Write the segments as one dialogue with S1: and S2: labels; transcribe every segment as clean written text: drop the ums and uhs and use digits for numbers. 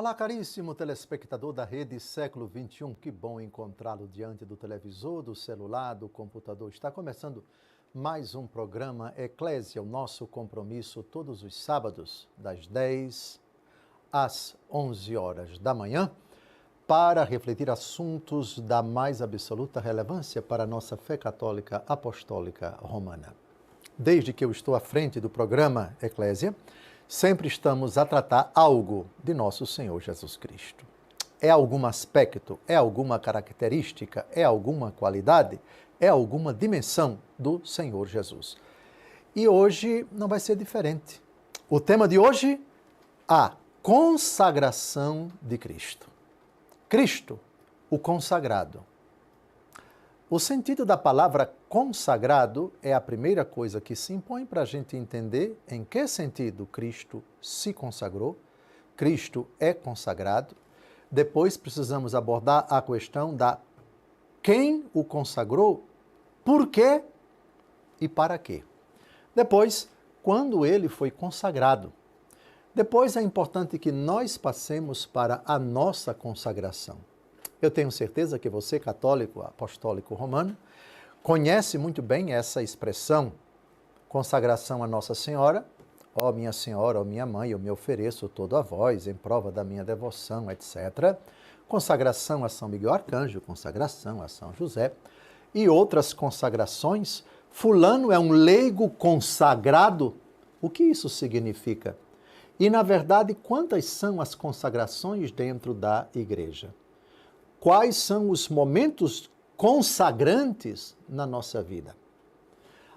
S1: Olá, caríssimo telespectador da Rede Século XXI. Que bom encontrá-lo diante do televisor, do celular, do computador. Está começando mais um programa Eclésia, o nosso compromisso todos os sábados, das 10 às 11 horas da manhã, para refletir assuntos da mais absoluta relevância para a nossa fé católica apostólica romana. Desde que eu estou à frente do programa Eclésia, sempre estamos a tratar algo de nosso Senhor Jesus Cristo. É algum aspecto, é alguma característica, é alguma qualidade, é alguma dimensão do Senhor Jesus. E hoje não vai ser diferente. O tema de hoje, a consagração de Cristo. Cristo, o consagrado. O sentido da palavra consagrado é a primeira coisa que se impõe para a gente entender em que sentido Cristo se consagrou, Cristo é consagrado. Depois precisamos abordar a questão da quem o consagrou, por quê e para quê. Depois, quando ele foi consagrado. Depois é importante que nós passemos para a nossa consagração. Eu tenho certeza que você, católico, apostólico romano, conhece muito bem essa expressão, consagração a Nossa Senhora. Ó minha Senhora, ó minha Mãe, eu me ofereço todo a vós em prova da minha devoção, etc. Consagração a São Miguel Arcanjo, consagração a São José e outras consagrações. Fulano é um leigo consagrado. O que isso significa? E, na verdade, quantas são as consagrações dentro da igreja? Quais são os momentos consagrantes na nossa vida?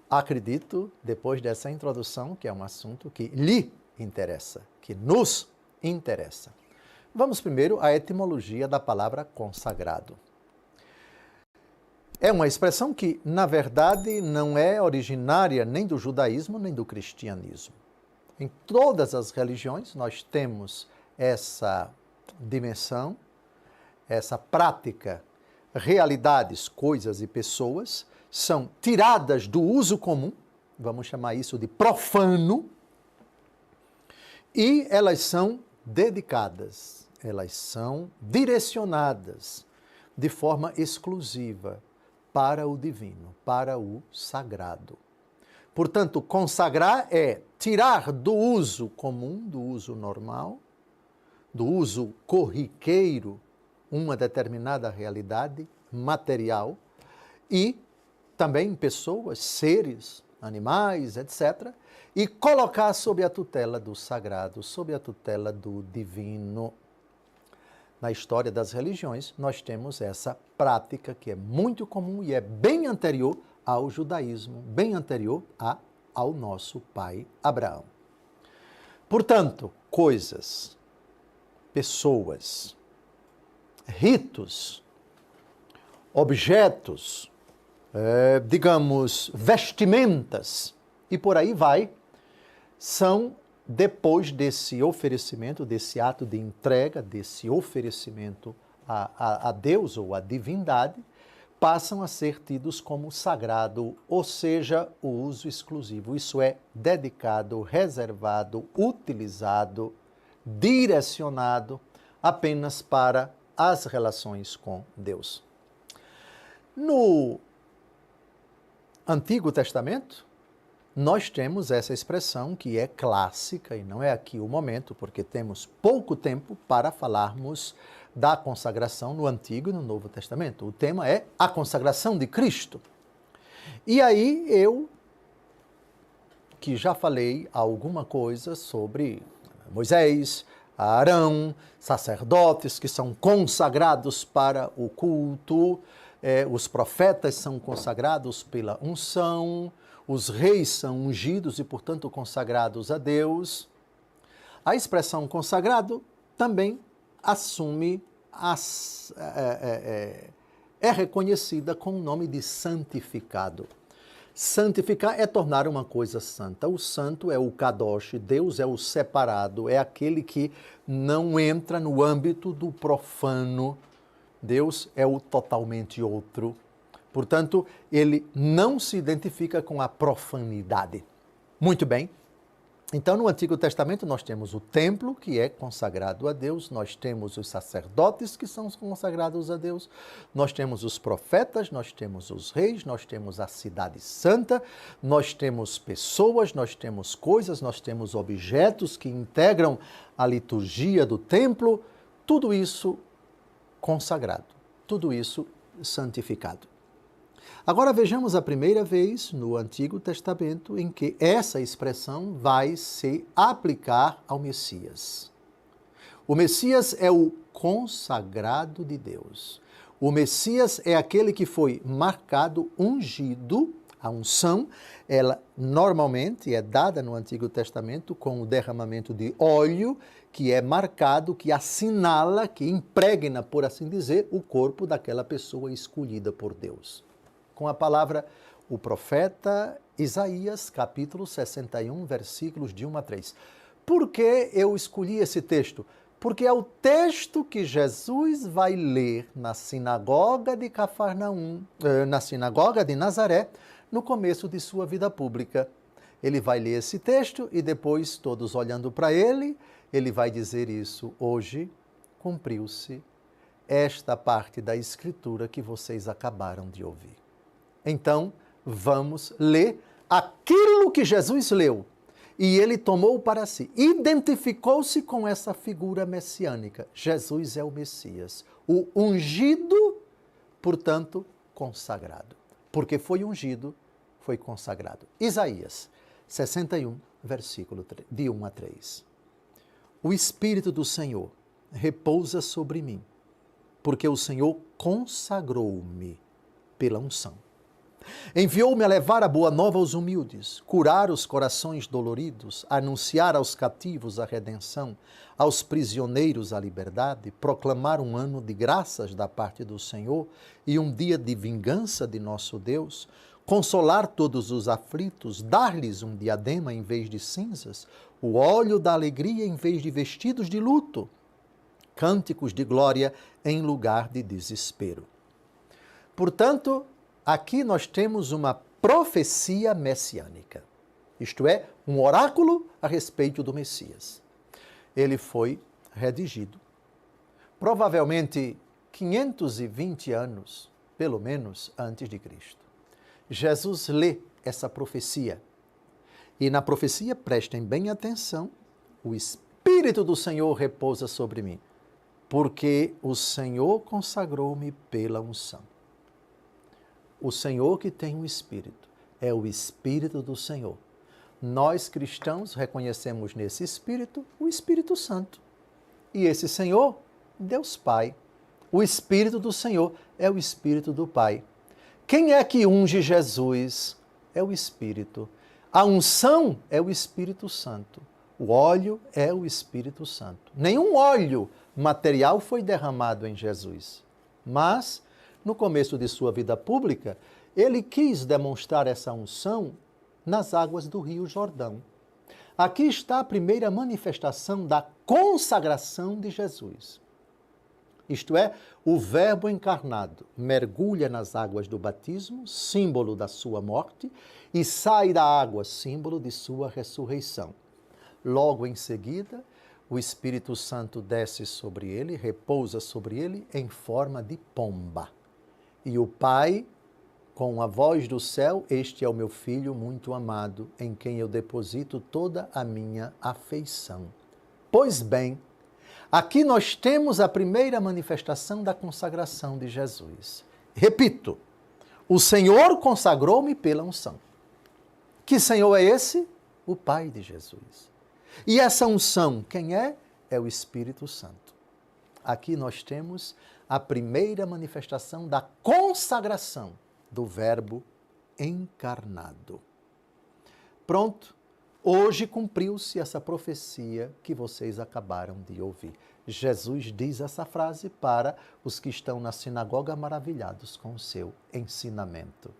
S1: Acredito, depois dessa introdução, que é um assunto que lhe interessa, que nos interessa. Vamos primeiro à etimologia da palavra consagrado. É uma expressão que, na verdade, não é originária nem do judaísmo nem do cristianismo. Em todas as religiões nós temos essa dimensão, essa prática, realidades, coisas e pessoas são tiradas do uso comum, vamos chamar isso de profano, e elas são dedicadas, elas são direcionadas de forma exclusiva para o divino, para o sagrado. Portanto, consagrar é tirar do uso comum, do uso normal, do uso corriqueiro, uma determinada realidade material e também pessoas, seres, animais, etc., e colocar sob a tutela do sagrado, sob a tutela do divino. Na história das religiões, nós temos essa prática que é muito comum e é bem anterior ao judaísmo, bem anterior ao nosso pai Abraão. Portanto, coisas, pessoas, ritos, objetos, digamos, vestimentas, e por aí vai, são, depois desse oferecimento, desse ato de entrega, desse oferecimento a Deus ou à divindade, passam a ser tidos como sagrado, ou seja, o uso exclusivo. Isso é dedicado, reservado, utilizado, direcionado apenas para as relações com Deus. No Antigo Testamento, nós temos essa expressão que é clássica, e não é aqui o momento, porque temos pouco tempo para falarmos da consagração no Antigo e no Novo Testamento. O tema é a consagração de Cristo. E aí eu, que já falei alguma coisa sobre Moisés, Arão, sacerdotes que são consagrados para o culto, os profetas são consagrados pela unção, os reis são ungidos e, portanto, consagrados a Deus. A expressão consagrado também assume, é reconhecida com o nome de santificado. Santificar é tornar uma coisa santa. O santo é o kadosh, Deus é o separado, é aquele que não entra no âmbito do profano. Deus é o totalmente outro. Portanto, ele não se identifica com a profanidade. Muito bem, Então, no Antigo Testamento, nós temos o templo, que é consagrado a Deus, nós temos os sacerdotes, que são consagrados a Deus, nós temos os profetas, nós temos os reis, nós temos a cidade santa, nós temos pessoas, nós temos coisas, nós temos objetos que integram a liturgia do templo, tudo isso consagrado, tudo isso santificado. Agora vejamos a primeira vez no Antigo Testamento em que essa expressão vai se aplicar ao Messias. O Messias é o consagrado de Deus. O Messias é aquele que foi marcado, ungido. A unção, ela normalmente é dada no Antigo Testamento com o derramamento de óleo, que é marcado, que assinala, que impregna, por assim dizer, o corpo daquela pessoa escolhida por Deus. Com a palavra, o profeta Isaías, capítulo 61, versículos de 1 a 3. Por que eu escolhi esse texto? Porque é o texto que Jesus vai ler na sinagoga de Cafarnaum, na sinagoga de Nazaré, no começo de sua vida pública. Ele vai ler esse texto e depois, todos olhando para ele, ele vai dizer isso: hoje cumpriu-se esta parte da Escritura que vocês acabaram de ouvir. Então, vamos ler aquilo que Jesus leu. E ele tomou para si, identificou-se com essa figura messiânica. Jesus é o Messias, o ungido, portanto, consagrado. Porque foi ungido, foi consagrado. Isaías 61, versículo de 1 a 3. O Espírito do Senhor repousa sobre mim, porque o Senhor consagrou-me pela unção. Enviou-me a levar a boa nova aos humildes, curar os corações doloridos, anunciar aos cativos a redenção, aos prisioneiros a liberdade, proclamar um ano de graças da parte do Senhor e um dia de vingança de nosso Deus, consolar todos os aflitos, dar-lhes um diadema em vez de cinzas, o óleo da alegria em vez de vestidos de luto, cânticos de glória em lugar de desespero. Portanto, aqui nós temos uma profecia messiânica, isto é, um oráculo a respeito do Messias. Ele foi redigido, provavelmente 520 anos, pelo menos, antes de Cristo. Jesus lê essa profecia, e na profecia, prestem bem atenção, o Espírito do Senhor repousa sobre mim, porque o Senhor consagrou-me pela unção. O Senhor que tem o Espírito é o Espírito do Senhor. Nós cristãos reconhecemos nesse Espírito o Espírito Santo. E esse Senhor, Deus Pai. O Espírito do Senhor é o Espírito do Pai. Quem é que unge Jesus? É o Espírito. A unção é o Espírito Santo. O óleo é o Espírito Santo. Nenhum óleo material foi derramado em Jesus, mas no começo de sua vida pública, ele quis demonstrar essa unção nas águas do Rio Jordão. Aqui está a primeira manifestação da consagração de Jesus. Isto é, o Verbo encarnado mergulha nas águas do batismo, símbolo da sua morte, e sai da água, símbolo de sua ressurreição. Logo em seguida, o Espírito Santo desce sobre ele, repousa sobre ele em forma de pomba. E o Pai, com a voz do céu, este é o meu Filho muito amado, em quem eu deposito toda a minha afeição. Pois bem, aqui nós temos a primeira manifestação da consagração de Jesus. Repito, o Senhor consagrou-me pela unção. Que Senhor é esse? O Pai de Jesus. E essa unção, quem é? É o Espírito Santo. Aqui nós temos a primeira manifestação da consagração do Verbo encarnado. Pronto, hoje cumpriu-se essa profecia que vocês acabaram de ouvir. Jesus diz essa frase para os que estão na sinagoga maravilhados com o seu ensinamento.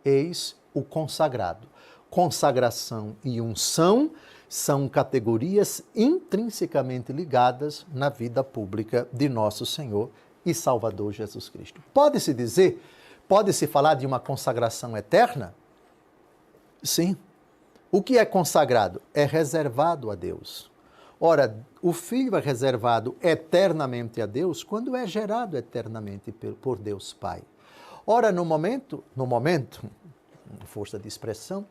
S1: Eis o consagrado. Consagração e unção são categorias intrinsecamente ligadas na vida pública de nosso Senhor e Salvador Jesus Cristo. Pode-se dizer, pode-se falar de uma consagração eterna? Sim, O que é consagrado? É reservado a Deus. Ora, o Filho é reservado eternamente a Deus quando é gerado eternamente por Deus Pai. Ora, no momento, força de expressão,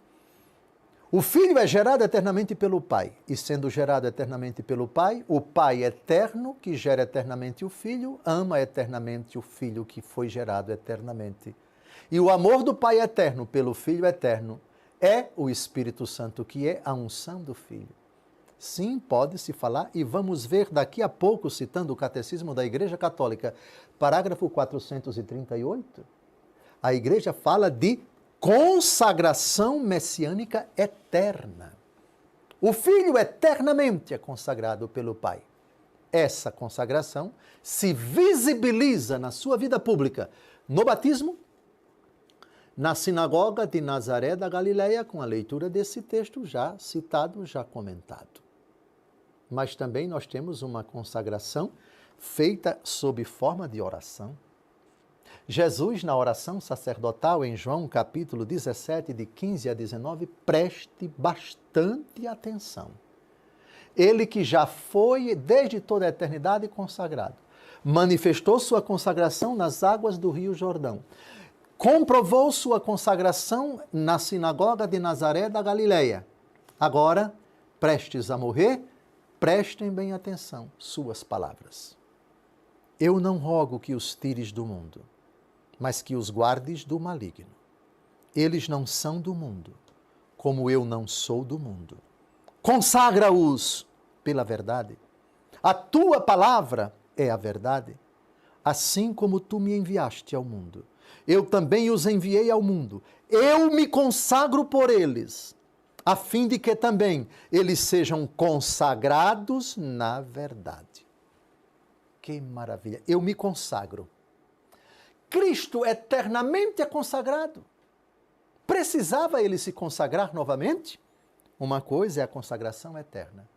S1: o Filho é gerado eternamente pelo Pai. E sendo gerado eternamente pelo Pai, o Pai eterno, que gera eternamente o Filho, ama eternamente o Filho que foi gerado eternamente. E o amor do Pai eterno pelo Filho eterno é o Espírito Santo, que é a unção do Filho. Sim, pode-se falar, e vamos ver daqui a pouco, citando o Catecismo da Igreja Católica, parágrafo 438, a Igreja fala de consagração messiânica eterna. O Filho eternamente é consagrado pelo Pai. Essa consagração se visibiliza na sua vida pública, no batismo, na sinagoga de Nazaré da Galileia, com a leitura desse texto já citado, já comentado. Mas também nós temos uma consagração feita sob forma de oração. Jesus, na oração sacerdotal, em João capítulo 17, de 15 a 19, preste bastante atenção. Ele que já foi, desde toda a eternidade, consagrado, manifestou sua consagração nas águas do Rio Jordão, comprovou sua consagração na sinagoga de Nazaré da Galileia. Agora, prestes a morrer, prestem bem atenção suas palavras. Eu não rogo que os tires do mundo, mas que os guardes do maligno. Eles não são do mundo, como eu não sou do mundo. Consagra-os pela verdade. A tua palavra é a verdade. Assim como tu me enviaste ao mundo, eu também os enviei ao mundo. Eu me consagro por eles, a fim de que também eles sejam consagrados na verdade. Que maravilha! Eu me consagro. Cristo eternamente é consagrado. Precisava ele se consagrar novamente? Uma coisa é a consagração eterna.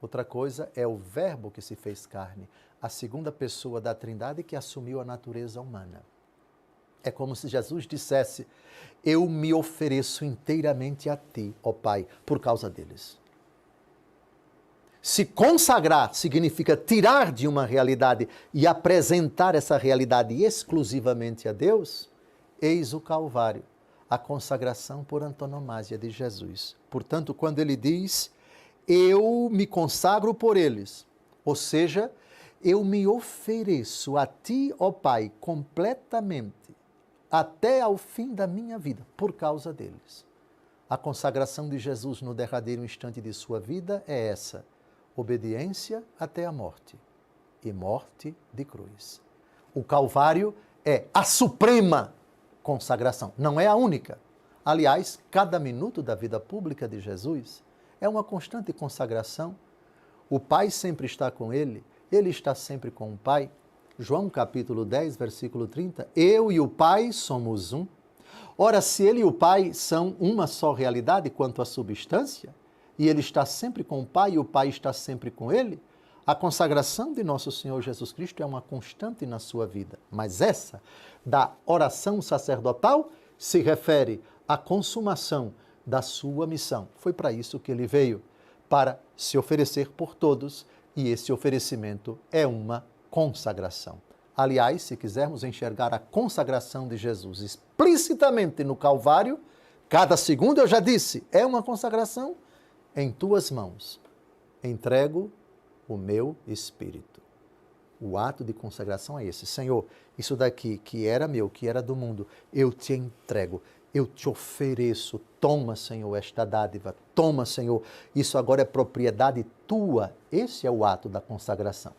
S1: Outra coisa é o Verbo que se fez carne, a segunda pessoa da Trindade que assumiu a natureza humana. É como se Jesus dissesse: eu me ofereço inteiramente a ti, ó Pai, por causa deles. Se consagrar significa tirar de uma realidade e apresentar essa realidade exclusivamente a Deus, eis o Calvário, a consagração por antonomasia de Jesus. Portanto, quando ele diz, eu me consagro por eles, ou seja, eu me ofereço a ti, ó Pai, completamente, até ao fim da minha vida, por causa deles. A consagração de Jesus no derradeiro instante de sua vida é essa: obediência até a morte, e morte de cruz. O Calvário é a suprema consagração, não é a única. Aliás, cada minuto da vida pública de Jesus é uma constante consagração. O Pai sempre está com ele está sempre com o Pai. João capítulo 10, versículo 30, eu e o Pai somos um. Ora, se ele e o Pai são uma só realidade quanto à substância, e ele está sempre com o Pai e o Pai está sempre com ele, a consagração de nosso Senhor Jesus Cristo é uma constante na sua vida. Mas essa da oração sacerdotal se refere à consumação da sua missão. Foi para isso que ele veio, para se oferecer por todos, e esse oferecimento é uma consagração. Aliás, se quisermos enxergar a consagração de Jesus explicitamente no Calvário, cada segundo, eu já disse, é uma consagração. Em tuas mãos entrego o meu espírito. O ato de consagração é esse. Senhor, isso daqui que era meu, que era do mundo, eu te entrego, eu te ofereço. Toma, Senhor, esta dádiva. Toma, Senhor, isso agora é propriedade tua. Esse é o ato da consagração.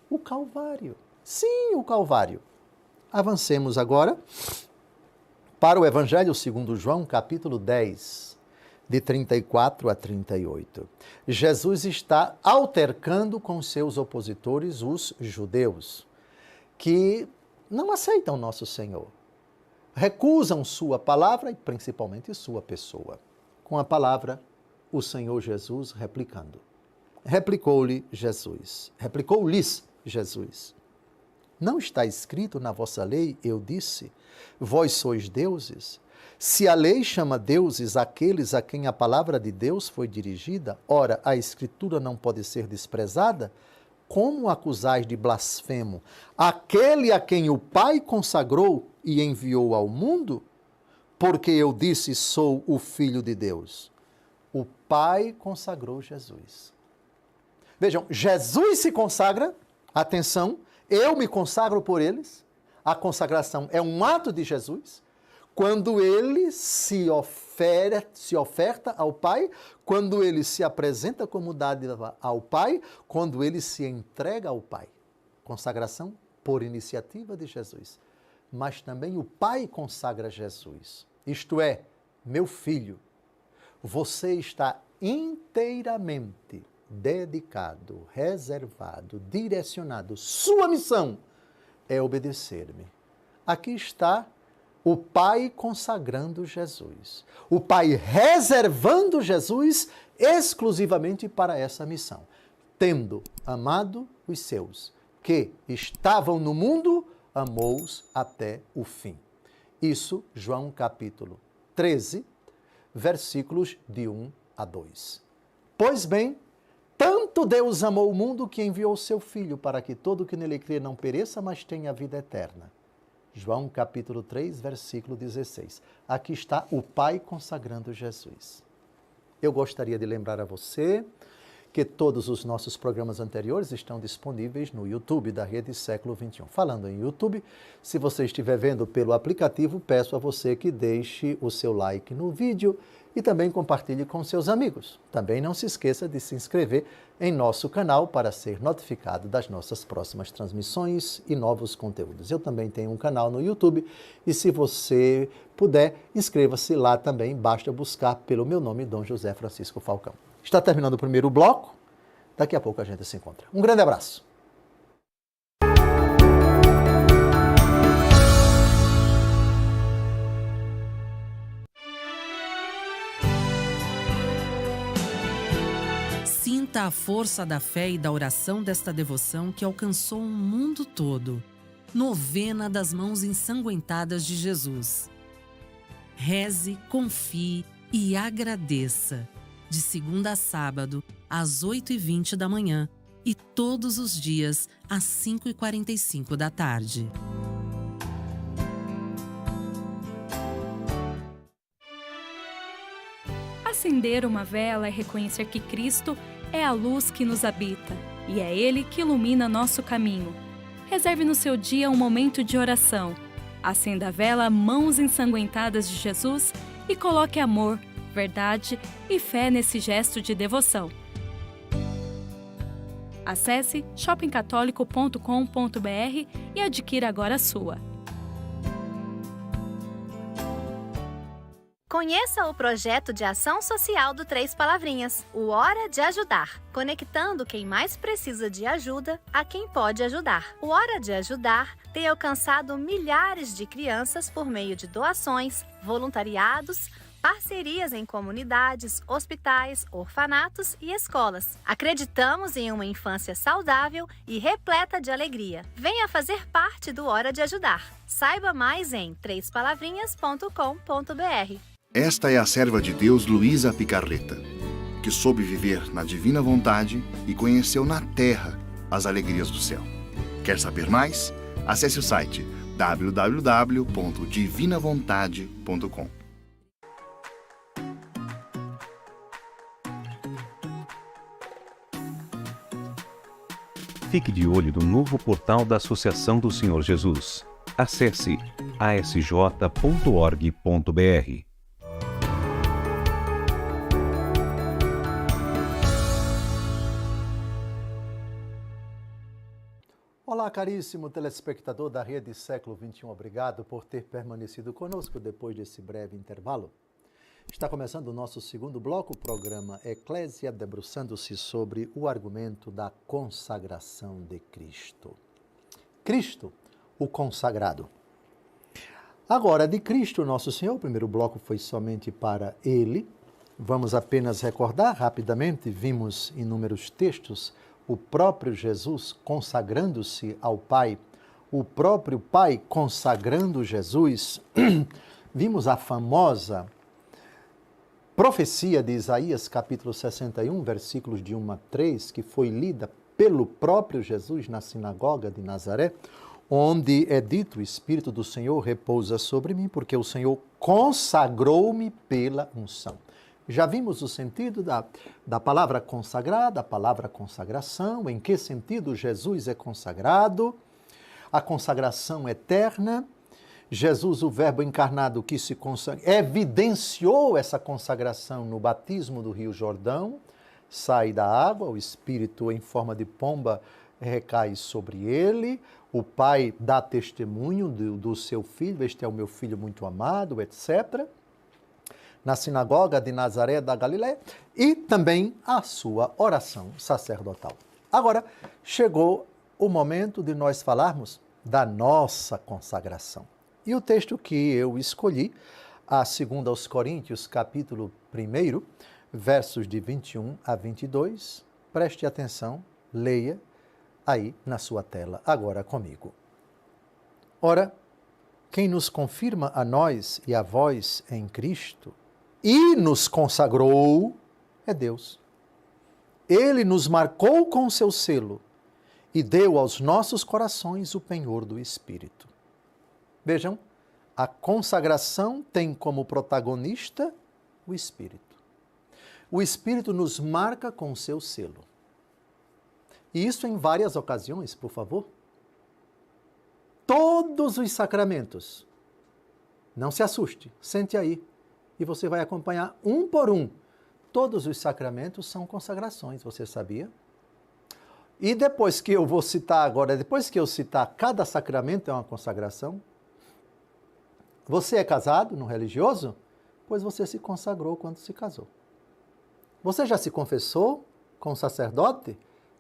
S1: O Calvário. Sim, o Calvário. Avancemos agora para o Evangelho segundo João, capítulo 10, de 34 a 38. Jesus está altercando com seus opositores, os judeus, que não aceitam nosso Senhor. Recusam sua palavra e principalmente sua pessoa. Com a palavra, o Senhor Jesus replicando. Replicou-lhes Jesus. Não está escrito na vossa lei, eu disse, vós sois deuses? Se a lei chama deuses aqueles a quem a palavra de Deus foi dirigida, ora, a Escritura não pode ser desprezada, como acusais de blasfemo aquele a quem o Pai consagrou e enviou ao mundo? Porque eu disse, sou o Filho de Deus. O Pai consagrou Jesus. Vejam, Jesus se consagra, atenção, eu me consagro por eles, a consagração é um ato de Jesus, quando ele se oferta ao Pai, quando ele se apresenta como dádiva ao Pai, quando ele se entrega ao Pai. Consagração por iniciativa de Jesus. Mas também o Pai consagra Jesus. Isto é, meu filho, você está inteiramente dedicado, reservado, direcionado. Sua missão é obedecer-me. Aqui está o Pai consagrando Jesus. O Pai reservando Jesus exclusivamente para essa missão. Tendo amado os seus que estavam no mundo, amou-os até o fim. Isso, João capítulo 13, versículos de 1 a 2. Pois bem, tanto Deus amou o mundo que enviou seu Filho para que todo que nele crê não pereça, mas tenha vida eterna. João capítulo 3, versículo 16. Aqui está o Pai consagrando Jesus. Eu gostaria de lembrar a você que todos os nossos programas anteriores estão disponíveis no YouTube da Rede Século XXI. Falando em YouTube, se você estiver vendo pelo aplicativo, peço a você que deixe o seu like no vídeo e também compartilhe com seus amigos. Também não se esqueça de se inscrever em nosso canal para ser notificado das nossas próximas transmissões e novos conteúdos. Eu também tenho um canal no YouTube e se você puder, inscreva-se lá também, basta buscar pelo meu nome, Dom José Francisco Falcão. Está terminando o primeiro bloco, daqui a pouco a gente se encontra. Um grande abraço.
S2: Sinta a força da fé e da oração desta devoção que alcançou o mundo todo. Novena das Mãos Ensanguentadas de Jesus. Reze, confie e agradeça. De segunda a sábado, às 8h20 da manhã e todos os dias, às 5h45 da tarde.
S3: Acender uma vela é reconhecer que Cristo é a luz que nos habita e é Ele que ilumina nosso caminho. Reserve no seu dia um momento de oração. Acenda a vela Mãos Ensanguentadas de Jesus e coloque amor, verdade e fé nesse gesto de devoção. Acesse shoppingcatólico.com.br e adquira agora a sua.
S4: Conheça o projeto de ação social do Três Palavrinhas, o Hora de Ajudar, conectando quem mais precisa de ajuda a quem pode ajudar. O Hora de Ajudar tem alcançado milhares de crianças por meio de doações, voluntariados, parcerias em comunidades, hospitais, orfanatos e escolas. Acreditamos em uma infância saudável e repleta de alegria. Venha fazer parte do Hora de Ajudar. Saiba mais em trêspalavrinhas.com.br.
S5: Esta é a serva de Deus Luísa Picarreta, que soube viver na divina vontade e conheceu na terra as alegrias do céu. Quer saber mais? Acesse o site www.divinavontade.com.
S6: Fique de olho no novo portal da Associação do Senhor Jesus. Acesse asj.org.br.
S1: Olá, caríssimo telespectador da Rede Século XXI. Obrigado por ter permanecido conosco depois desse breve intervalo. Está começando o nosso segundo bloco, o programa Eclésia, debruçando-se sobre o argumento da consagração de Cristo. Cristo, o consagrado. Agora, de Cristo, nosso Senhor, o primeiro bloco foi somente para Ele. Vamos apenas recordar rapidamente, vimos inúmeros textos, o próprio Jesus consagrando-se ao Pai, o próprio Pai consagrando Jesus. vimos a famosa profecia de Isaías, capítulo 61, versículos de 1 a 3, que foi lida pelo próprio Jesus na sinagoga de Nazaré, onde é dito: o Espírito do Senhor repousa sobre mim, porque o Senhor consagrou-me pela unção. Já vimos o sentido da palavra consagrada, a palavra consagração, em que sentido Jesus é consagrado, a consagração eterna. Jesus, o Verbo encarnado que se consagrou, evidenciou essa consagração no batismo do Rio Jordão, sai da água, o Espírito em forma de pomba recai sobre ele, o Pai dá testemunho do seu Filho, este é o meu Filho muito amado, etc., na sinagoga de Nazaré da Galileia, e também a sua oração sacerdotal. Agora, chegou o momento de nós falarmos da nossa consagração. E o texto que eu escolhi, a 2 aos Coríntios, capítulo 1, versos de 21 a 22, preste atenção, leia aí na sua tela, agora comigo. Ora, quem nos confirma a nós e a vós em Cristo e nos consagrou é Deus. Ele nos marcou com o seu selo e deu aos nossos corações o penhor do Espírito. Vejam, a consagração tem como protagonista o Espírito. O Espírito nos marca com o seu selo. E isso em várias ocasiões, por favor. Todos os sacramentos. Não se assuste, sente aí. E você vai acompanhar um por um. Todos os sacramentos são consagrações, você sabia? E depois que eu vou citar agora, depois que eu citar cada sacramento é uma consagração. Você é casado no religioso? Pois você se consagrou quando se casou. Você já se confessou com o sacerdote?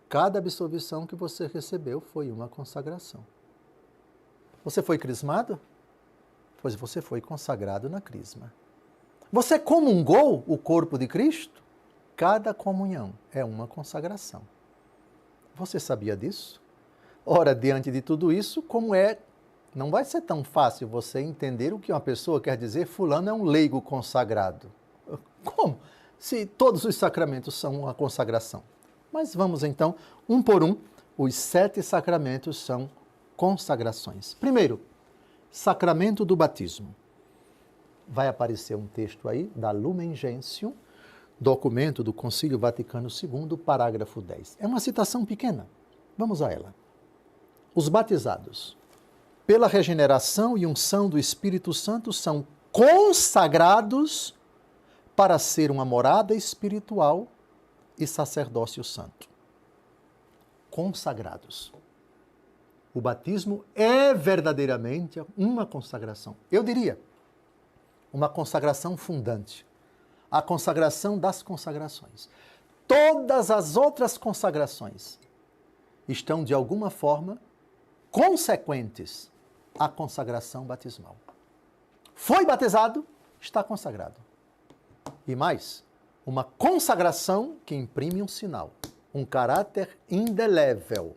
S1: Cada absolvição que você recebeu foi uma consagração. Você foi crismado? Pois você foi consagrado na crisma. Você comungou o corpo de Cristo? Cada comunhão é uma consagração. Você sabia disso? Ora, diante de tudo isso, não vai ser tão fácil você entender o que uma pessoa quer dizer, fulano é um leigo consagrado. Como? Se todos os sacramentos são uma consagração. Mas vamos então, um por um, os 7 sacramentos são consagrações. Primeiro, sacramento do batismo. Vai aparecer um texto aí da Lumen Gentium, documento do Concílio Vaticano II, parágrafo 10. É uma citação pequena. Vamos a ela. Os batizados, pela regeneração e unção do Espírito Santo, são consagrados para ser uma morada espiritual e sacerdócio santo. Consagrados. O batismo é verdadeiramente uma consagração. Eu diria, uma consagração fundante. A consagração das consagrações. Todas as outras consagrações estão, de alguma forma, consequentes à consagração batismal. Foi batizado, está consagrado. E mais, uma consagração que imprime um sinal, um caráter indelével.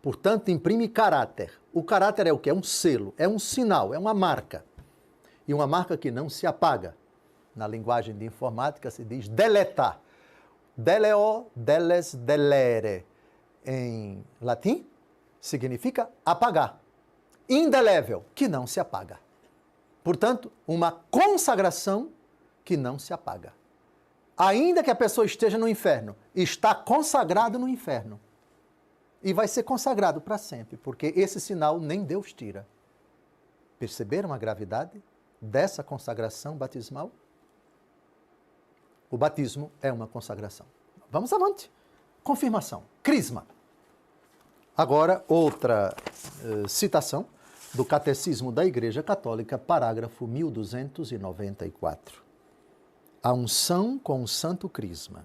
S1: Portanto, imprime caráter. O caráter é o quê? É um selo, é um sinal, é uma marca. E uma marca que não se apaga. Na linguagem de informática se diz deletar. Deleo, deles, delere. Em latim, significa apagar. Indelével, que não se apaga. Portanto, uma consagração que não se apaga. Ainda que a pessoa esteja no inferno, está consagrado no inferno. E vai ser consagrado para sempre, porque esse sinal nem Deus tira. Perceberam a gravidade dessa consagração batismal? O batismo é uma consagração. Vamos avante. Confirmação. Crisma. Agora, outra citação do Catecismo da Igreja Católica, parágrafo 1294. A unção com o santo crisma,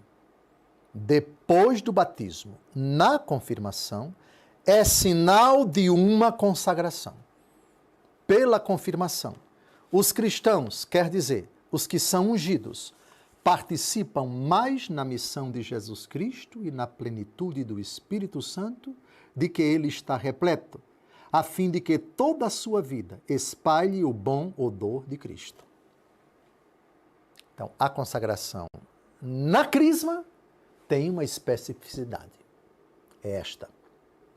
S1: depois do batismo, na confirmação, é sinal de uma consagração. Pela confirmação, os cristãos, quer dizer, os que são ungidos, participam mais na missão de Jesus Cristo e na plenitude do Espírito Santo de que ele está repleto, a fim de que toda a sua vida espalhe o bom odor de Cristo. Então, a consagração na crisma tem uma especificidade. É esta.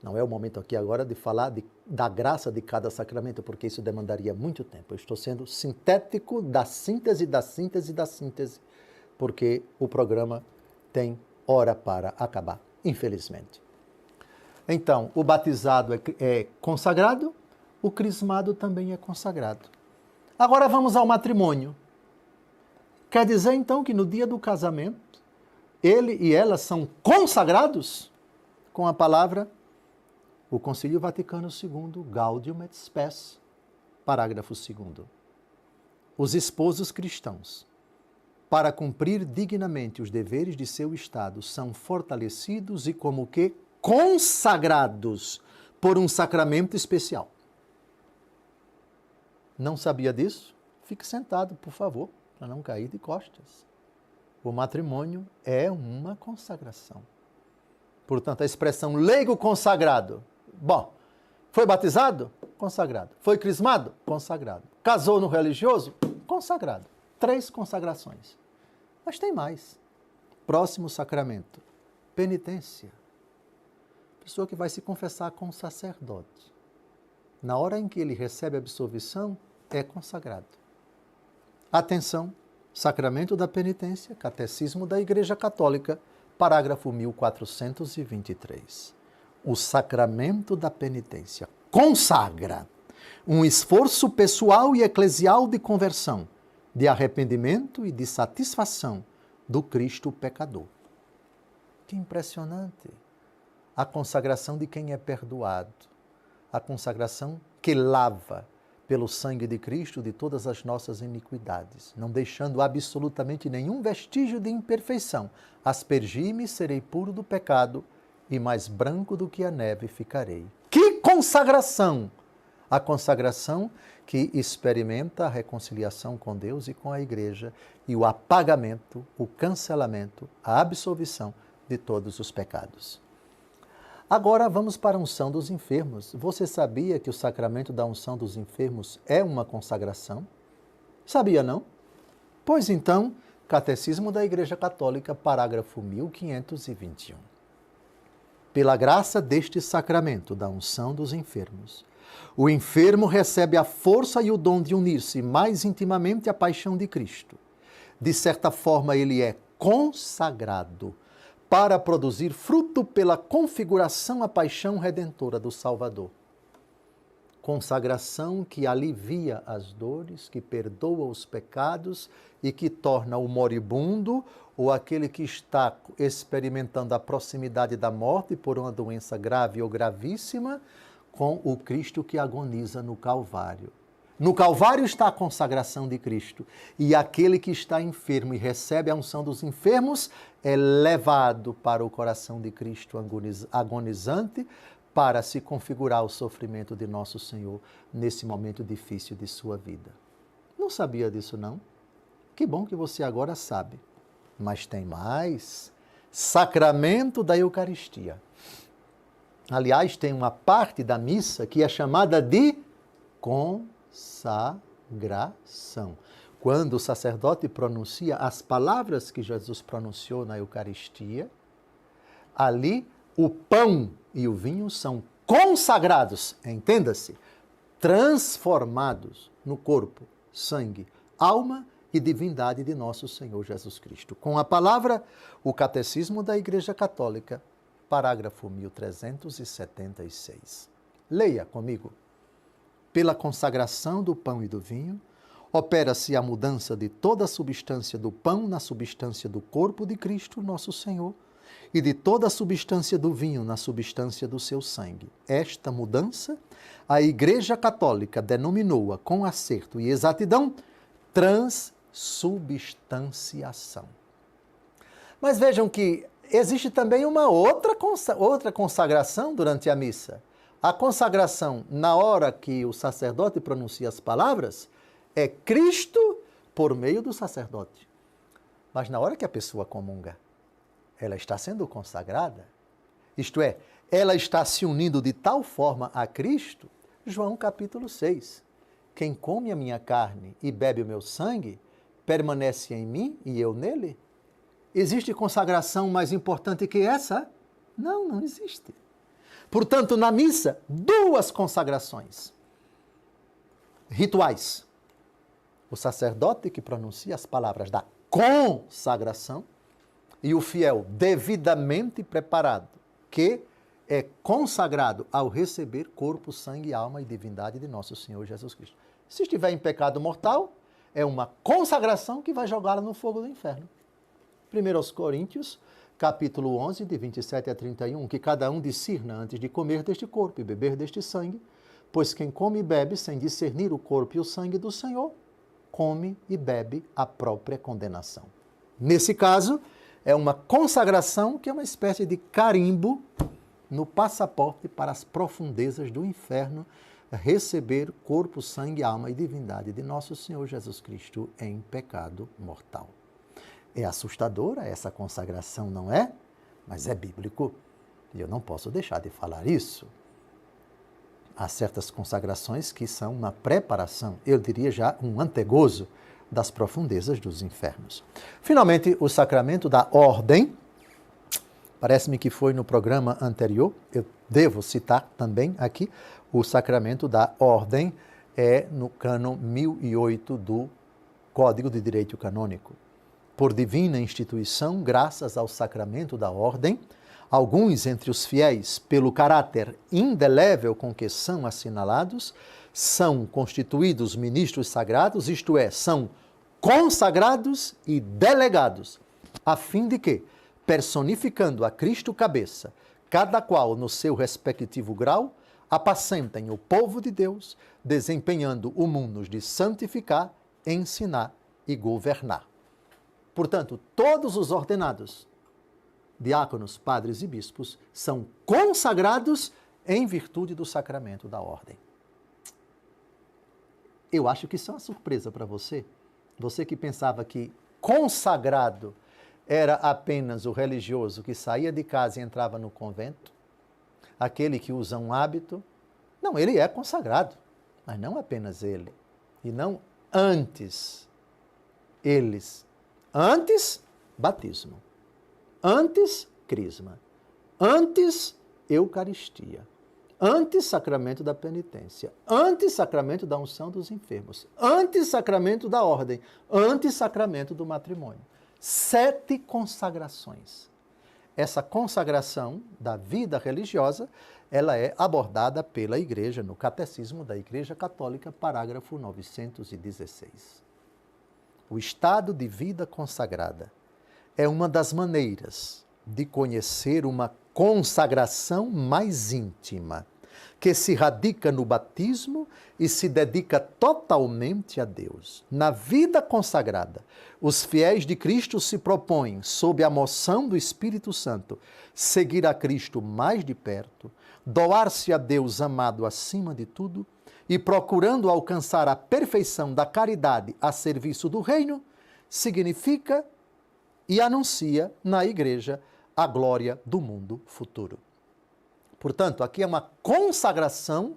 S1: Não é o momento aqui agora de falar da graça de cada sacramento, porque isso demandaria muito tempo. Eu estou sendo sintético da síntese, porque o programa tem hora para acabar, infelizmente. Então, o batizado é consagrado, o crismado também é consagrado. Agora vamos ao matrimônio. Quer dizer, então, que no dia do casamento, ele e ela são consagrados com a palavra, o Concílio Vaticano II, Gaudium et Spes, parágrafo 2º. Os esposos cristãos, para cumprir dignamente os deveres de seu Estado, são fortalecidos e como que consagrados por um sacramento especial. Não sabia disso? Fique sentado, por favor, para não cair de costas. O matrimônio é uma consagração. Portanto, a expressão leigo consagrado. Bom, foi batizado? Consagrado. Foi crismado? Consagrado. Casou no religioso? Consagrado. 3 consagrações. Mas tem mais. Próximo sacramento. Penitência. Pessoa que vai se confessar com o sacerdote. Na hora em que ele recebe a absolvição, é consagrado. Atenção, sacramento da penitência, Catecismo da Igreja Católica, parágrafo 1423. O sacramento da penitência consagra um esforço pessoal e eclesial de conversão, de arrependimento e de satisfação do Cristo pecador. Que impressionante! A consagração de quem é perdoado, a consagração que lava pelo sangue de Cristo de todas as nossas iniquidades, não deixando absolutamente nenhum vestígio de imperfeição. Aspergi-me, serei puro do pecado, e mais branco do que a neve ficarei. Que consagração! A consagração que experimenta a reconciliação com Deus e com a Igreja e o apagamento, o cancelamento, a absolvição de todos os pecados. Agora vamos para a unção dos enfermos. Você sabia que o sacramento da unção dos enfermos é uma consagração? Sabia, não? Pois então, Catecismo da Igreja Católica, parágrafo 1521. Pela graça deste sacramento da unção dos enfermos, o enfermo recebe a força e o dom de unir-se mais intimamente à paixão de Cristo. De certa forma, ele é consagrado para produzir fruto pela configuração à paixão redentora do Salvador. Consagração que alivia as dores, que perdoa os pecados e que torna o moribundo ou aquele que está experimentando a proximidade da morte por uma doença grave ou gravíssima com o Cristo que agoniza no Calvário. No Calvário está a consagração de Cristo e aquele que está enfermo e recebe a unção dos enfermos é levado para o coração de Cristo agonizante para se configurar ao sofrimento de nosso Senhor nesse momento difícil de sua vida. Não sabia disso, não? Que bom que você agora sabe. Mas tem mais. Sacramento da Eucaristia. Aliás, tem uma parte da missa que é chamada de consagração. Quando o sacerdote pronuncia as palavras que Jesus pronunciou na Eucaristia, ali o pão e o vinho são consagrados, entenda-se, transformados no corpo, sangue, alma e divindade de nosso Senhor Jesus Cristo. Com a palavra, o Catecismo da Igreja Católica, parágrafo 1376. Leia comigo. Pela consagração do pão e do vinho, opera-se a mudança de toda a substância do pão na substância do corpo de Cristo, nosso Senhor, e de toda a substância do vinho na substância do seu sangue. Esta mudança, a Igreja Católica denominou-a com acerto e exatidão transubstanciação. Mas vejam que existe também uma outra consagração durante a missa. A consagração, na hora que o sacerdote pronuncia as palavras, é Cristo por meio do sacerdote. Mas na hora que a pessoa comunga, ela está sendo consagrada, isto é, ela está se unindo de tal forma a Cristo João capítulo 6. Quem come a minha carne e bebe o meu sangue, permanece em mim e eu nele? Existe consagração mais importante que essa? Não, não existe. Portanto, na missa, 2 consagrações rituais. O sacerdote que pronuncia as palavras da consagração e o fiel devidamente preparado, que é consagrado ao receber corpo, sangue, alma e divindade de nosso Senhor Jesus Cristo. Se estiver em pecado mortal, é uma consagração que vai jogá-lo no fogo do inferno. 1 Coríntios, capítulo 11, de 27 a 31, que cada um discirna antes de comer deste corpo e beber deste sangue, pois quem come e bebe sem discernir o corpo e o sangue do Senhor, come e bebe a própria condenação. Nesse caso, é uma consagração que é uma espécie de carimbo no passaporte para as profundezas do inferno, receber corpo, sangue, alma e divindade de nosso Senhor Jesus Cristo em pecado mortal. É assustadora essa consagração, não é? Mas é bíblico e eu não posso deixar de falar isso. Há certas consagrações que são uma preparação, eu diria já um antegozo das profundezas dos infernos. Finalmente, o sacramento da ordem. Parece-me que foi no programa anterior, eu devo citar também aqui, o sacramento da ordem é no cânon 1008 do Código de Direito Canônico. Por divina instituição, graças ao sacramento da ordem, alguns entre os fiéis, pelo caráter indelével com que são assinalados, são constituídos ministros sagrados, isto é, são consagrados e delegados, a fim de que, personificando a Cristo cabeça, cada qual no seu respectivo grau, apacentem o povo de Deus, desempenhando o munus de santificar, ensinar e governar. Portanto, todos os ordenados, diáconos, padres e bispos, são consagrados em virtude do sacramento da ordem. Eu acho que isso é uma surpresa para você. Você que pensava que consagrado era apenas o religioso que saía de casa e entrava no convento, aquele que usa um hábito. Não, ele é consagrado, mas não apenas ele. E não antes eles. Antes, batismo. Antes, crisma. Antes, Eucaristia. Antes, sacramento da penitência. Antes, sacramento da unção dos enfermos. Antes, sacramento da ordem. Antes, sacramento do matrimônio. 7 consagrações. Essa consagração da vida religiosa, ela é abordada pela Igreja, no Catecismo da Igreja Católica, parágrafo 916. O estado de vida consagrada é uma das maneiras de conhecer uma consagração mais íntima, que se radica no batismo e se dedica totalmente a Deus. Na vida consagrada, os fiéis de Cristo se propõem, sob a moção do Espírito Santo, seguir a Cristo mais de perto, doar-se a Deus amado acima de tudo e procurando alcançar a perfeição da caridade a serviço do reino, significa e anuncia na Igreja a glória do mundo futuro. Portanto, aqui é uma consagração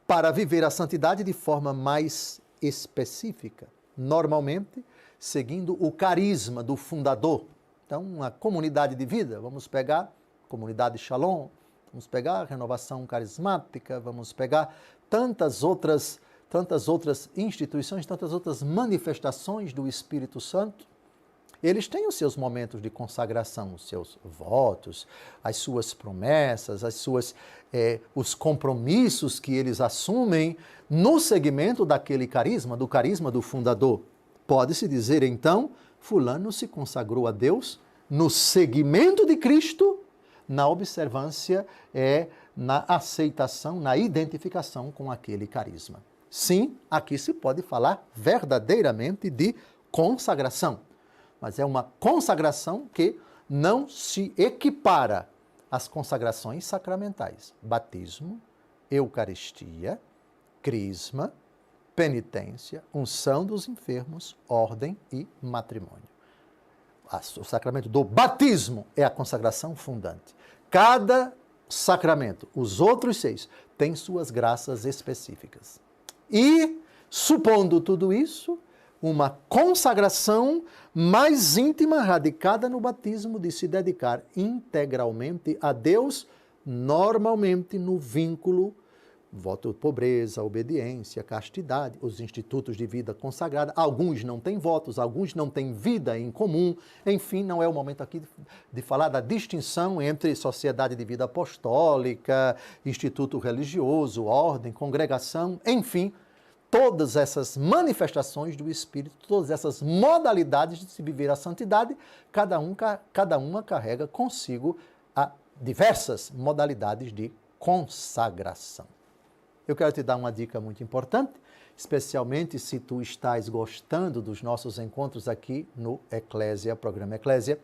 S1: para viver a santidade de forma mais específica, normalmente seguindo o carisma do fundador. Então, uma comunidade de vida, vamos pegar a comunidade Shalom, vamos pegar a renovação carismática, vamos pegar tantas outras instituições, tantas outras manifestações do Espírito Santo. Eles têm os seus momentos de consagração, os seus votos, as suas promessas, os compromissos que eles assumem no segmento daquele carisma, do carisma do fundador. Pode-se dizer, então, fulano se consagrou a Deus no segmento de Cristo, na observância, na aceitação, na identificação com aquele carisma. Sim, aqui se pode falar verdadeiramente de consagração. Mas é uma consagração que não se equipara às consagrações sacramentais. Batismo, Eucaristia, crisma, penitência, unção dos enfermos, ordem e matrimônio. O sacramento do batismo é a consagração fundante. Cada sacramento, os outros 6, tem suas graças específicas. E, supondo tudo isso, uma consagração mais íntima, radicada no batismo, de se dedicar integralmente a Deus, normalmente no vínculo, voto de pobreza, obediência, castidade, os institutos de vida consagrada. Alguns não têm votos, alguns não têm vida em comum. Enfim, não é o momento aqui de falar da distinção entre sociedade de vida apostólica, instituto religioso, ordem, congregação, enfim, todas essas manifestações do Espírito, todas essas modalidades de se viver a santidade, cada uma carrega consigo a diversas modalidades de consagração. Eu quero te dar uma dica muito importante, especialmente se tu estás gostando dos nossos encontros aqui no Eclésia, programa Eclésia.